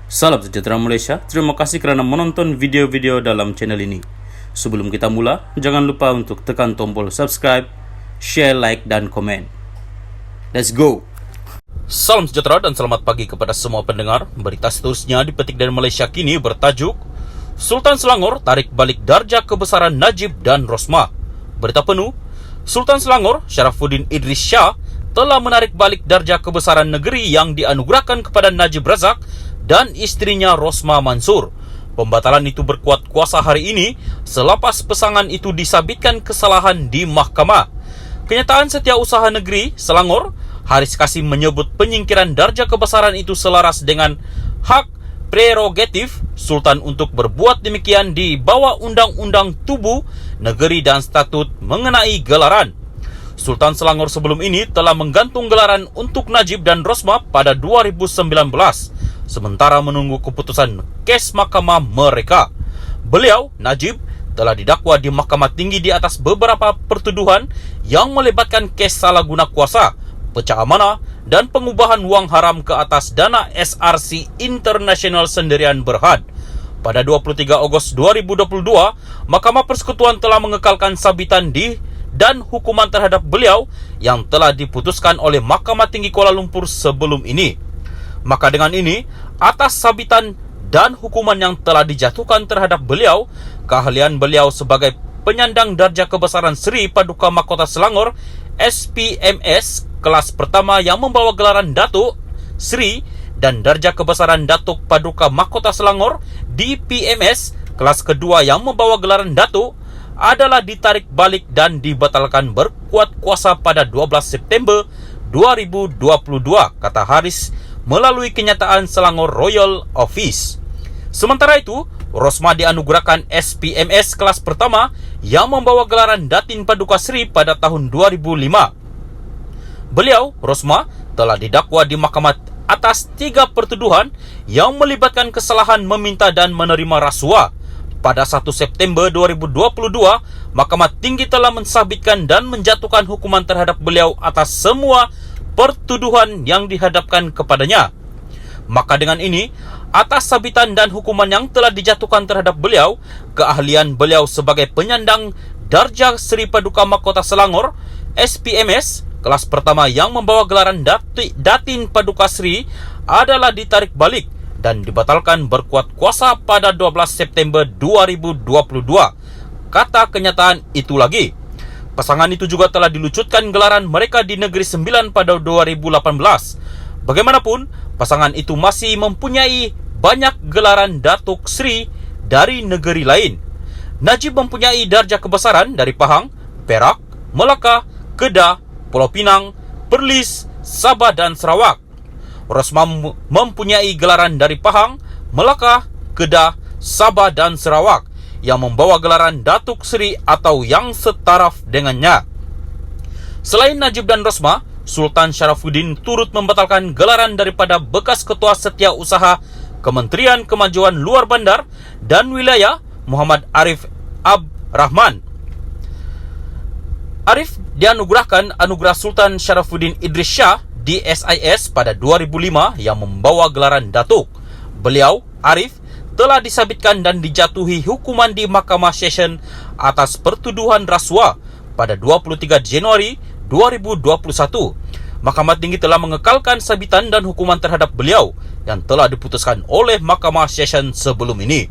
Salam sejahtera Malaysia, terima kasih kerana menonton video-video dalam channel ini. Sebelum kita mula, jangan lupa untuk tekan tombol subscribe, share, like, dan komen. Let's go! Salam sejahtera dan selamat pagi kepada semua pendengar. Berita seterusnya dipetik dari Malaysia kini bertajuk Sultan Selangor tarik balik darjah kebesaran Najib dan Rosmah. Berita penuh, Sultan Selangor Sharafuddin Idris Shah telah menarik balik darjah kebesaran negeri yang dianugerahkan kepada Najib Razak dan istrinya Rosmah Mansur. Pembatalan itu berkuat kuasa hari ini selepas pasangan itu disabitkan kesalahan di mahkamah. Kenyataan Setiausaha Negeri Selangor, Haris Kasim, menyebut penyingkiran darjah kebesaran itu selaras dengan hak prerogatif Sultan untuk berbuat demikian di bawah Undang-Undang Tubuh Negeri dan Statut mengenai gelaran. Sultan Selangor sebelum ini telah menggantung gelaran untuk Najib dan Rosmah pada 2019. Sementara menunggu keputusan kes mahkamah mereka. Beliau, Najib, telah didakwa di Mahkamah Tinggi di atas beberapa pertuduhan yang melibatkan kes salah guna kuasa, pecah amanah, dan pengubahan wang haram ke atas dana SRC International Sendirian Berhad. Pada 23 Ogos 2022, Mahkamah Persekutuan telah mengekalkan sabitan dan hukuman terhadap beliau yang telah diputuskan oleh Mahkamah Tinggi Kuala Lumpur sebelum ini. Maka dengan ini, atas sabitan dan hukuman yang telah dijatuhkan terhadap beliau, keahlian beliau sebagai penyandang darjah kebesaran Sri Paduka Mahkota Selangor SPMS kelas pertama yang membawa gelaran Datuk Sri dan darjah kebesaran Datuk Paduka Mahkota Selangor DPMS kelas kedua yang membawa gelaran Datuk adalah ditarik balik dan dibatalkan berkuat kuasa pada 12 September 2022, kata Haris melalui kenyataan Selangor Royal Office. Sementara itu, Rosmah dianugerahkan SPMS kelas pertama yang membawa gelaran Datin Paduka Sri pada tahun 2005. Beliau, Rosmah, telah didakwa di mahkamah atas 3 pertuduhan yang melibatkan kesalahan meminta dan menerima rasuah. Pada 1 September 2022, Mahkamah Tinggi telah mensabitkan dan menjatuhkan hukuman terhadap beliau atas semua pertuduhan yang dihadapkan kepadanya. Maka dengan ini, atas sabitan dan hukuman yang telah dijatuhkan terhadap beliau, keahlian beliau sebagai penyandang darjah Sri Paduka Mahkota Selangor SPMS kelas pertama yang membawa gelaran Datin Paduka Sri adalah ditarik balik dan dibatalkan berkuat kuasa pada 12 September 2022. Kata kenyataan itu lagi, pasangan itu juga telah dilucutkan gelaran mereka di Negeri Sembilan pada 2018. Bagaimanapun, pasangan itu masih mempunyai banyak gelaran Datuk Sri dari negeri lain. Najib mempunyai darjah kebesaran dari Pahang, Perak, Melaka, Kedah, Pulau Pinang, Perlis, Sabah dan Sarawak. Rosmah mempunyai gelaran dari Pahang, Melaka, Kedah, Sabah dan Sarawak yang membawa gelaran Datuk Sri atau yang setaraf dengannya. Selain Najib dan Rosmah, Sultan Sharafuddin turut membatalkan gelaran daripada bekas Ketua Setiausaha Kementerian Kemajuan Luar Bandar dan Wilayah Muhammad Arif Rahman. Arif dianugerahkan anugerah Sultan Sharafuddin Idris Shah di SIS pada 2005 yang membawa gelaran Datuk. Beliau, Arif, telah disabitkan dan dijatuhi hukuman di Mahkamah Session atas pertuduhan rasuah pada 23 Januari 2021. Mahkamah Tinggi telah mengekalkan sabitan dan hukuman terhadap beliau yang telah diputuskan oleh Mahkamah Session sebelum ini.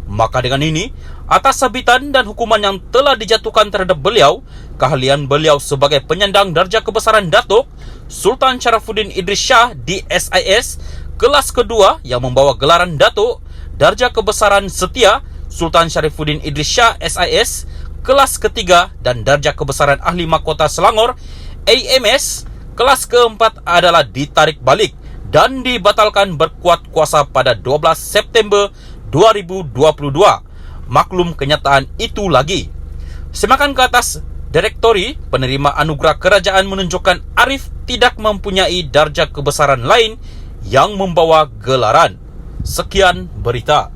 Maka dengan ini, atas sabitan dan hukuman yang telah dijatuhkan terhadap beliau, keahlian beliau sebagai penyandang darjah kebesaran Datuk Sultan Sharafuddin Idris Shah di SIS kelas kedua yang membawa gelaran Datuk darjah kebesaran Setia Sultan Sharafuddin Idris Shah SIS kelas ketiga dan darjah kebesaran Ahli Mahkota Selangor AMS kelas keempat adalah ditarik balik dan dibatalkan berkuat kuasa pada 12 September 2022. Maklum kenyataan itu lagi. Semakan ke atas, Direktori penerima anugerah kerajaan menunjukkan Arif tidak mempunyai darjah kebesaran lain yang membawa gelaran. Sekian berita.